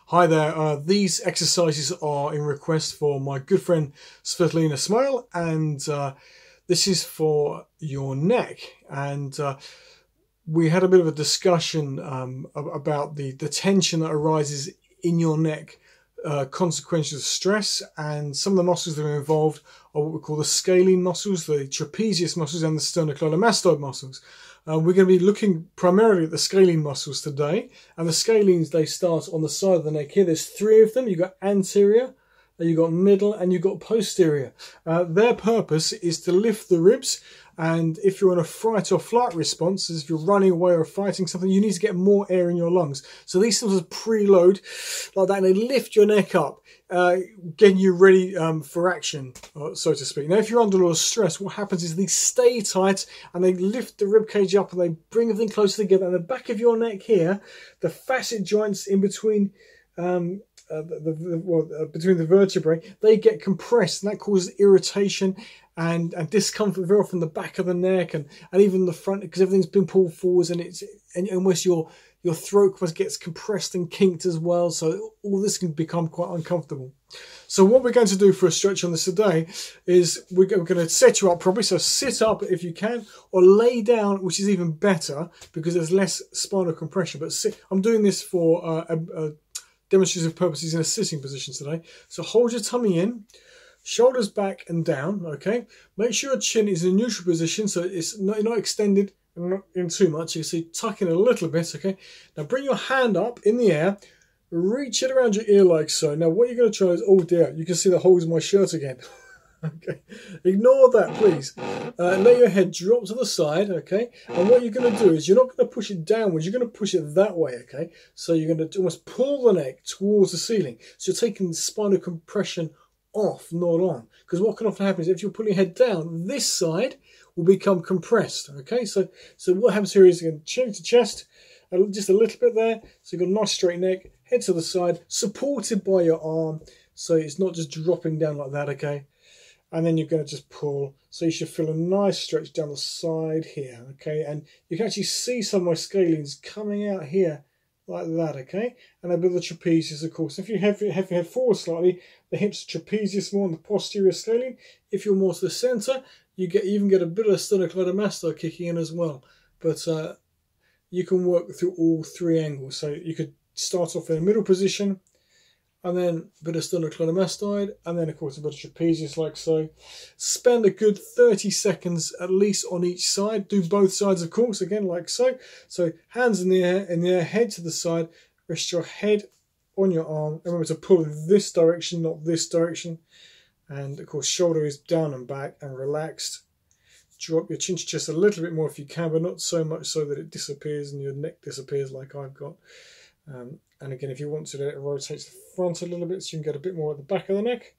Hi there, these exercises are in request for my good friend Svetlana Smile, and this is for your neck. And we had a bit of a discussion about the tension that arises in your neck, consequential stress, and some of the muscles that are involved are what we call the scalene muscles, the trapezius muscles, and the sternocleidomastoid muscles. We're going to be looking primarily at the scalene muscles today, and the scalenes, they start on the side of the neck here. There's three of them. You've got anterior, you've got middle, and you've got posterior. Their purpose is to lift the ribs, and if you're in a fight or flight response, as if you're running away or fighting something, you need to get more air in your lungs. So these sort of preload like that, and they lift your neck up, getting you ready for action, so to speak. Now, if you're under a lot of stress, what happens is these stay tight and they lift the rib cage up and they bring everything closer together. And the back of your neck here, the facet joints in between between the vertebrae, they get compressed, and that causes irritation and discomfort very often the back of the neck and even the front, because everything's been pulled forwards, and almost your throat gets compressed and kinked as well. So all this can become quite uncomfortable. So what we're going to do for a stretch on this today is we're going to set you up properly. So sit up if you can, or lay down, which is even better because there's less spinal compression. But I'm doing this for demonstrative purposes in a sitting position today. So hold your tummy in, shoulders back and down, okay? Make sure your chin is in a neutral position, so it's not extended and not in too much. You can see tuck in a little bit, okay? Now bring your hand up in the air, reach it around your ear like so. Now what you're going to try is, oh dear, you can see the holes in my shirt again. Okay, ignore that, please. Let your head drop to the side, okay? And what you're going to do is you're not going to push it downwards, you're going to push it that way, okay? So you're going to almost pull the neck towards the ceiling. So you're taking the spinal compression off, not on. Because what can often happen is if you're pulling your head down, this side will become compressed, okay? So what happens here is you're going to chin to chest, just a little bit there. So you've got a nice straight neck, head to the side, supported by your arm. So it's not just dropping down like that, okay? And then you're going to just pull. So you should feel a nice stretch down the side here, okay? And you can actually see some of my scalenes coming out here like that, okay? And a bit of the trapezius, of course. If you have your head forward slightly, the hips trapezius more on the posterior scalene. If you're more to the centre, you even get a bit of sternocleidomastoid kicking in as well. But you can work through all three angles. So you could start off in a middle position, and then a bit of sternocleidomastoid, and then of course a bit of trapezius like so. Spend a good 30 seconds at least on each side. Do both sides, of course, again like so. So hands in the air, head to the side. Rest your head on your arm. Remember to pull in this direction, not this direction. And of course shoulder is down and back and relaxed. Drop your chin to chest a little bit more if you can, but not so much so that it disappears and your neck disappears like I've got. And again, if you want to, it rotates the front a little bit so you can get a bit more at the back of the neck.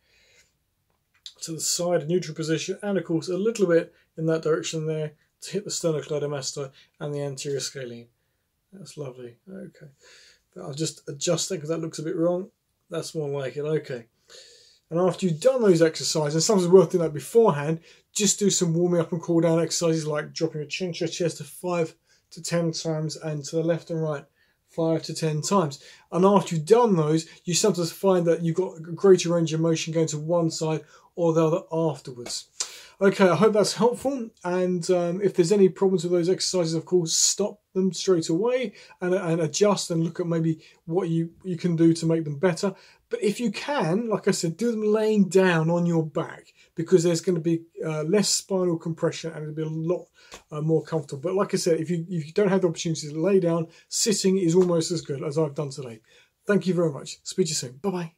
To the side, neutral position, and of course a little bit in that direction there to hit the sternocleidomastoid and the anterior scalene. That's lovely. Okay. But I'll just adjust that because that looks a bit wrong. That's more like it. Okay. And after you've done those exercises, and sometimes worth doing that beforehand, just do some warming up and cool down exercises like dropping your chin to your chest to 5 to 10 times and to the left and right 5 to 10 times. And after you've done those, you sometimes find that you've got a greater range of motion going to one side or the other afterwards. Okay, I hope that's helpful. And if there's any problems with those exercises, of course, stop them straight away and adjust and look at maybe what you can do to make them better. But if you can, like I said, do them laying down on your back, because there's going to be less spinal compression and it'll be a lot more comfortable. But like I said, if you don't have the opportunity to lay down, sitting is almost as good as I've done today. Thank you very much. Speak to you soon. Bye-bye.